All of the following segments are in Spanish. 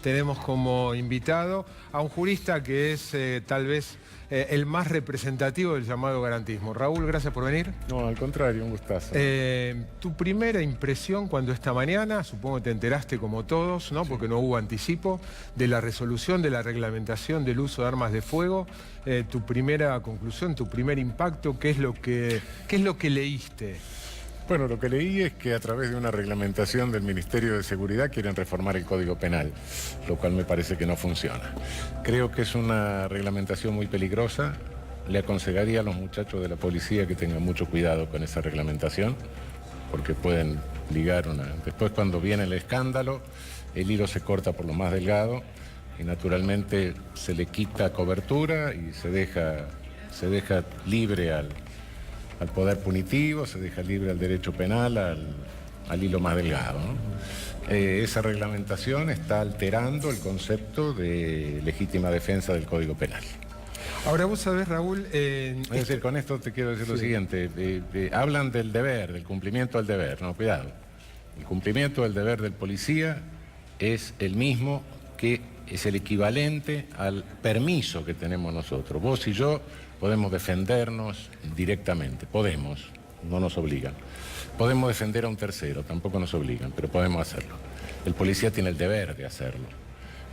tenemos como invitado a un jurista que es tal vez el más representativo del llamado garantismo. Raúl, gracias por venir. No, al contrario, un gustazo. Tu primera impresión cuando esta mañana, supongo que te enteraste como todos, ¿no? Porque no hubo anticipo, de la resolución de la reglamentación del uso de armas de fuego. Tu primera conclusión, tu primer impacto, ¿qué es lo que leíste? Bueno, lo que leí es que a través de una reglamentación del Ministerio de Seguridad quieren reformar el Código Penal, lo cual me parece que no funciona. Creo que es una reglamentación muy peligrosa. Le aconsejaría a los muchachos de la policía que tengan mucho cuidado con esa reglamentación, porque pueden ligar una... Después, cuando viene el escándalo, el hilo se corta por lo más delgado y naturalmente se le quita cobertura y se deja libre al poder punitivo, se deja libre al derecho penal, al hilo más delgado, ¿no? Esa reglamentación está alterando el concepto de legítima defensa del Código Penal. Ahora vos sabés, Raúl... Es decir, con esto te quiero decir lo siguiente, hablan del deber, del cumplimiento del deber, no, cuidado. El cumplimiento del deber del policía es el mismo que es el equivalente al permiso que tenemos nosotros. Vos y yo podemos defendernos directamente, podemos, no nos obligan. Podemos defender a un tercero, tampoco nos obligan, pero podemos hacerlo. El policía tiene el deber de hacerlo,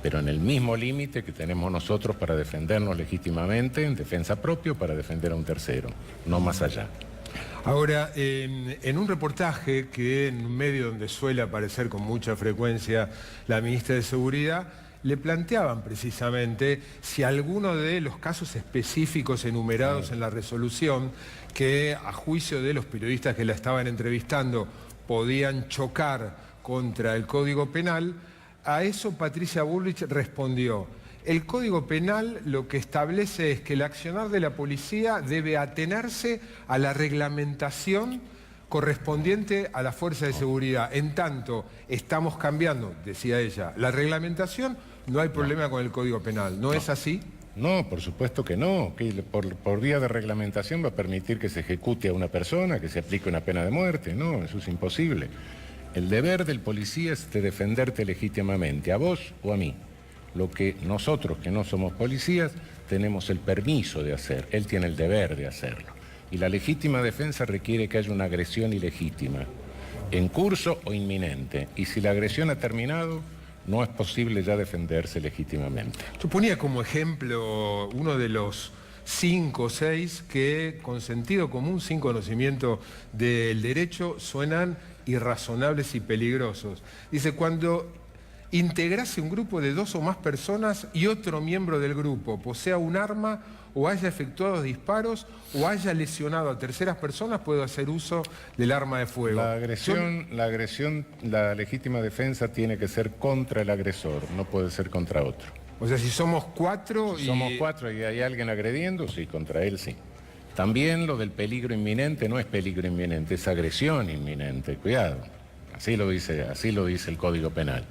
pero en el mismo límite que tenemos nosotros para defendernos legítimamente, en defensa propia, para defender a un tercero, no más allá. Ahora, en un reportaje que en un medio donde suele aparecer con mucha frecuencia la ministra de Seguridad, le planteaban precisamente si alguno de los casos específicos enumerados en la resolución, que a juicio de los periodistas que la estaban entrevistando podían chocar contra el Código Penal, a eso Patricia Bullrich respondió: el Código Penal lo que establece es que el accionar de la policía debe atenerse a la reglamentación correspondiente a la fuerza de seguridad. En tanto, estamos cambiando, decía ella, la reglamentación, no hay problema con el Código Penal. ¿No es así? No, por supuesto que no. Que por vía de reglamentación va a permitir que se ejecute a una persona, que se aplique una pena de muerte. No, eso es imposible. El deber del policía es de defenderte legítimamente, a vos o a mí. Lo que nosotros, que no somos policías, tenemos el permiso de hacer. Él tiene el deber de hacerlo. Y la legítima defensa requiere que haya una agresión ilegítima, en curso o inminente. Y si la agresión ha terminado, no es posible ya defenderse legítimamente. Yo ponía como ejemplo uno de los 5 o 6 que, con sentido común, sin conocimiento del derecho, suenan irrazonables y peligrosos. Dice, cuando integrase un grupo de 2 o más personas y otro miembro del grupo posea un arma o haya efectuado disparos o haya lesionado a terceras personas, puede hacer uso del arma de fuego. La legítima defensa tiene que ser contra el agresor, no puede ser contra otro. O sea, si somos 4 y... somos 4 y hay alguien agrediendo, sí, contra él sí. También lo del peligro inminente no es peligro inminente, es agresión inminente, cuidado. Así lo dice el Código Penal.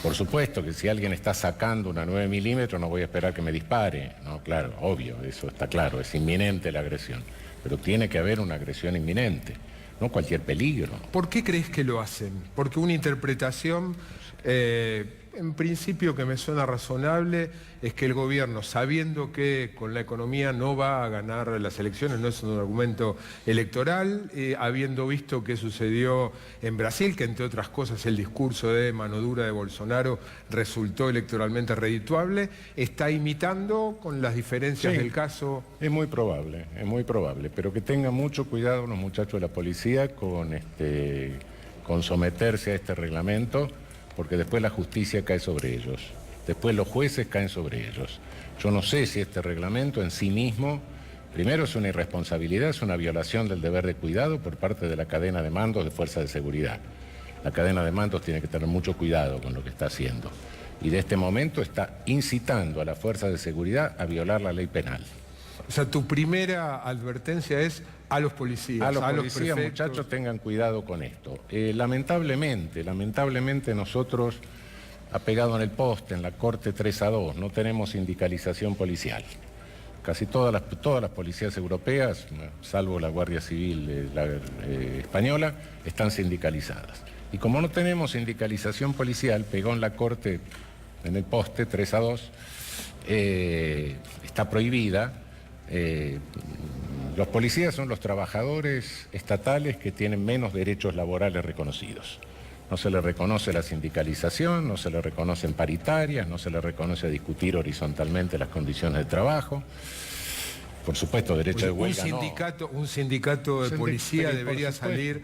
Por supuesto que si alguien está sacando una 9 milímetros no voy a esperar que me dispare. No, claro, obvio, eso está claro, es inminente la agresión. Pero tiene que haber una agresión inminente, no cualquier peligro. ¿Por qué crees que lo hacen? Porque una interpretación, en principio, que me suena razonable, es que el gobierno, sabiendo que con la economía no va a ganar las elecciones, no es un argumento electoral, habiendo visto qué sucedió en Brasil, que entre otras cosas el discurso de mano dura de Bolsonaro resultó electoralmente redituable, está imitando con las diferencias del caso. Es muy probable, pero que tengan mucho cuidado los muchachos de la policía con someterse a este reglamento, porque después la justicia cae sobre ellos, después los jueces caen sobre ellos. Yo no sé si este reglamento en sí mismo, primero es una irresponsabilidad, es una violación del deber de cuidado por parte de la cadena de mandos de fuerzas de seguridad. La cadena de mandos tiene que tener mucho cuidado con lo que está haciendo. Y de este momento está incitando a las fuerzas de seguridad a violar la ley penal. O sea, tu primera advertencia es a los policías. A los policías, muchachos, tengan cuidado con esto. Lamentablemente nosotros, apegado en el poste, en la Corte 3-2, no tenemos sindicalización policial. Casi todas las policías europeas, salvo la Guardia Civil española, están sindicalizadas. Y como no tenemos sindicalización policial, pegó en la Corte en el poste, 3-2, está prohibida. Los policías son los trabajadores estatales que tienen menos derechos laborales reconocidos. No se les reconoce la sindicalización, no se les reconocen paritarias, no se les reconoce discutir horizontalmente las condiciones de trabajo. Por supuesto, derecho de huelga un sindicato de policía debería salir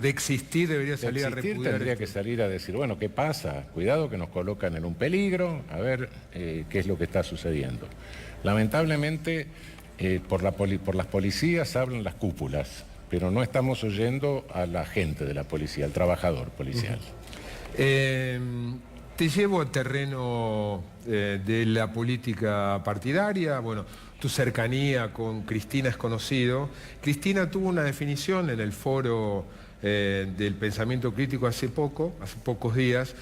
de existir, debería salir a repudiar. Tendría que salir a decir, bueno, ¿qué pasa? Cuidado que nos colocan en un peligro, a ver qué es lo que está sucediendo. Lamentablemente, por las policías hablan las cúpulas, pero no estamos oyendo a la gente de la policía, al trabajador policial. Te llevo al terreno de la política partidaria. Bueno, tu cercanía con Cristina es conocido. Cristina tuvo una definición en el foro del pensamiento crítico hace pocos días,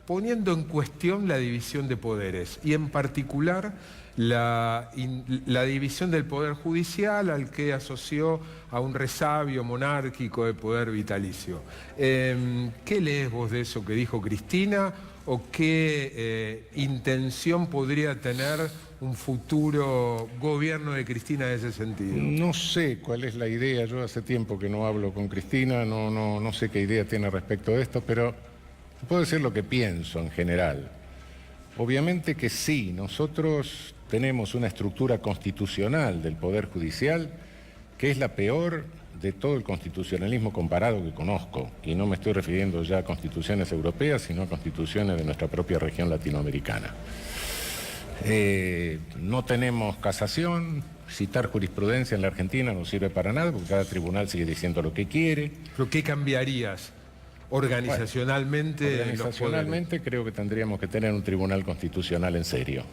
poniendo en cuestión la división de poderes y en particular la división del poder judicial, al que asoció a un resabio monárquico de poder vitalicio. ¿Qué lees vos de eso que dijo Cristina o qué intención podría tener un futuro gobierno de Cristina en ese sentido? No sé cuál es la idea, yo hace tiempo que no hablo con Cristina, no sé qué idea tiene respecto de esto, pero puedo decir lo que pienso en general. Obviamente que sí, nosotros tenemos una estructura constitucional del Poder Judicial que es la peor de todo el constitucionalismo comparado que conozco, y no me estoy refiriendo ya a constituciones europeas, sino a constituciones de nuestra propia región latinoamericana. No tenemos casación, citar jurisprudencia en la Argentina no sirve para nada, porque cada tribunal sigue diciendo lo que quiere. ¿Pero qué cambiarías organizacionalmente? Bueno, organizacionalmente creo que tendríamos que tener un tribunal constitucional en serio.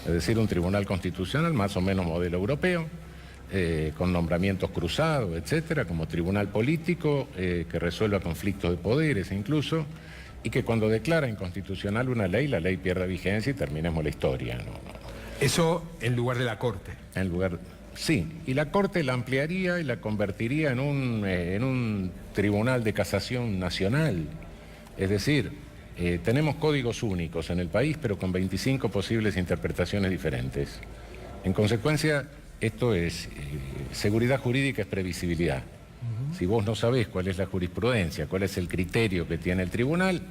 Es decir, un tribunal constitucional más o menos modelo europeo, con nombramientos cruzados, etcétera, como tribunal político que resuelva conflictos de poderes incluso, y que cuando declara inconstitucional una ley, la ley pierda vigencia y terminemos la historia. Eso en lugar de la Corte. Sí, y la Corte la ampliaría y la convertiría en un tribunal de casación nacional. Es decir, tenemos códigos únicos en el país, pero con 25 posibles interpretaciones diferentes. En consecuencia, esto es, seguridad jurídica es previsibilidad. Si vos no sabés cuál es la jurisprudencia, cuál es el criterio que tiene el tribunal,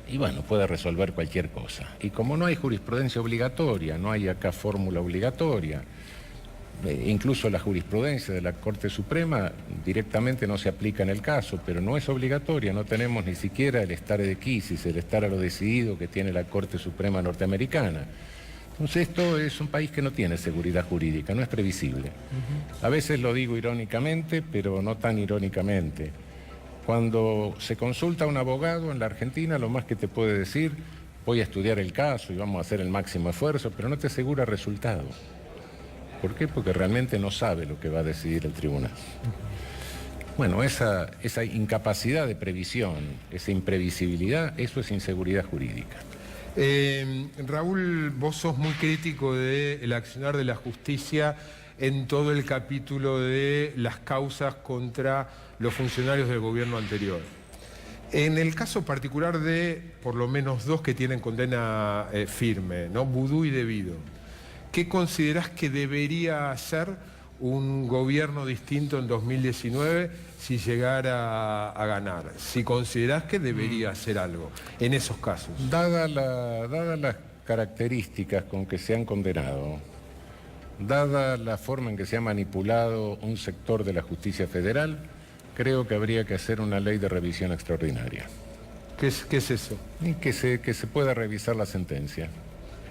y bueno, puede resolver cualquier cosa. Y como no hay jurisprudencia obligatoria, no hay acá fórmula obligatoria, incluso la jurisprudencia de la Corte Suprema directamente no se aplica en el caso, pero no es obligatoria, no tenemos ni siquiera el stare decisis, el estar a lo decidido que tiene la Corte Suprema norteamericana. Entonces esto es un país que no tiene seguridad jurídica, no es previsible. A veces lo digo irónicamente, pero no tan irónicamente. Cuando se consulta a un abogado en la Argentina, lo más que te puede decir, voy a estudiar el caso y vamos a hacer el máximo esfuerzo, pero no te asegura resultado. ¿Por qué? Porque realmente no sabe lo que va a decidir el tribunal. Bueno, esa incapacidad de previsión, esa imprevisibilidad, eso es inseguridad jurídica. Raúl, vos sos muy crítico del accionar de la justicia en todo el capítulo de las causas contra los funcionarios del gobierno anterior. En el caso particular de por lo menos dos que tienen condena firme, ¿no? Vudú y Debido, ¿qué considerás que debería hacer un gobierno distinto en 2019 si llegara a ganar? Si considerás que debería hacer algo en esos casos. Dadas las características con que se han condenado, dada la forma en que se ha manipulado un sector de la justicia federal, creo que habría que hacer una ley de revisión extraordinaria. ¿Qué es eso? Y que se pueda revisar la sentencia.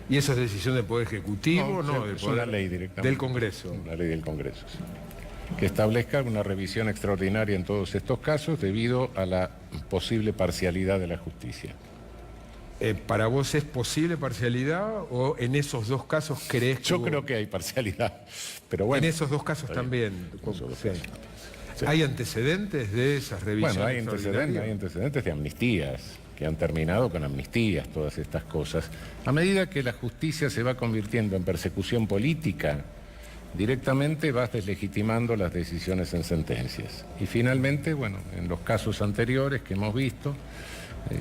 ¿Y esa es decisión del Poder Ejecutivo? No, del es poder, una ley directamente. Del Congreso. Una ley del Congreso, sí. Que establezca una revisión extraordinaria en todos estos casos debido a la posible parcialidad de la justicia. ¿Para vos es posible parcialidad o en esos dos casos crees que... Yo creo que hay parcialidad, pero bueno... En esos dos casos también. Sí. ¿Hay antecedentes de esas revisiones? Bueno, hay antecedentes de amnistías, que han terminado con amnistías, todas estas cosas. A medida que la justicia se va convirtiendo en persecución política, directamente vas deslegitimando las decisiones en sentencias. Y finalmente, bueno, en los casos anteriores que hemos visto,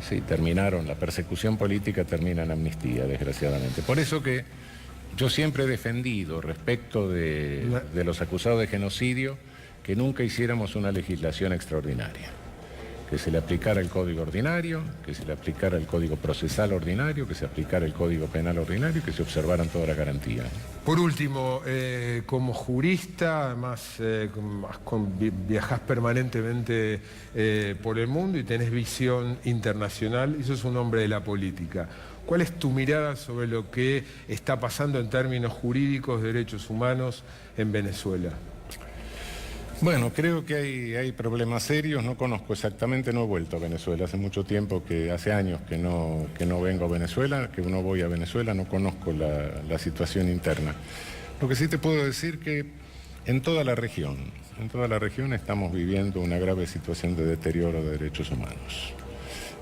Sí, terminaron, la persecución política termina en amnistía, desgraciadamente. Por eso que yo siempre he defendido respecto de los acusados de genocidio que nunca hiciéramos una legislación extraordinaria, que se le aplicara el Código Ordinario, que se le aplicara el Código Procesal Ordinario, que se aplicara el Código Penal Ordinario y que se observaran todas las garantías. Por último, como jurista, además viajás permanentemente por el mundo y tenés visión internacional, y sos un hombre de la política. ¿Cuál es tu mirada sobre lo que está pasando en términos jurídicos de derechos humanos en Venezuela? Bueno, creo que hay problemas serios, no conozco exactamente, no he vuelto a Venezuela, hace mucho tiempo, hace años que no vengo a Venezuela, que no voy a Venezuela, no conozco la situación interna. Lo que sí te puedo decir que en toda la región estamos viviendo una grave situación de deterioro de derechos humanos.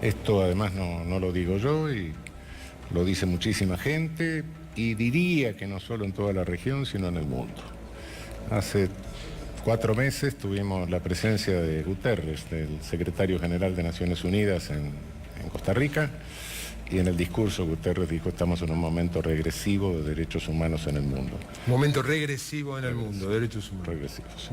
Esto además no lo digo yo y lo dice muchísima gente y diría que no solo en toda la región, sino en el mundo. Hace 4 meses tuvimos la presencia de Guterres, del secretario general de Naciones Unidas en Costa Rica, y en el discurso Guterres dijo: estamos en un momento regresivo de derechos humanos en el mundo. Momento regresivo en el mundo, derechos humanos. Regresivos.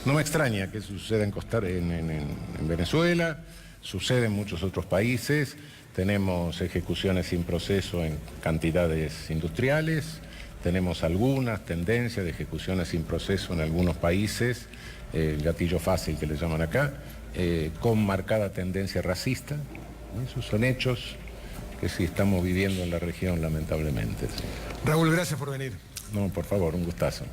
No me extraña que suceda en Venezuela, sucede en muchos otros países. Tenemos ejecuciones sin proceso en cantidades industriales. Tenemos algunas tendencias de ejecuciones sin proceso en algunos países, el gatillo fácil que le llaman acá, con marcada tendencia racista. Esos son hechos que sí estamos viviendo en la región, lamentablemente. Raúl, gracias por venir. No, por favor, un gustazo.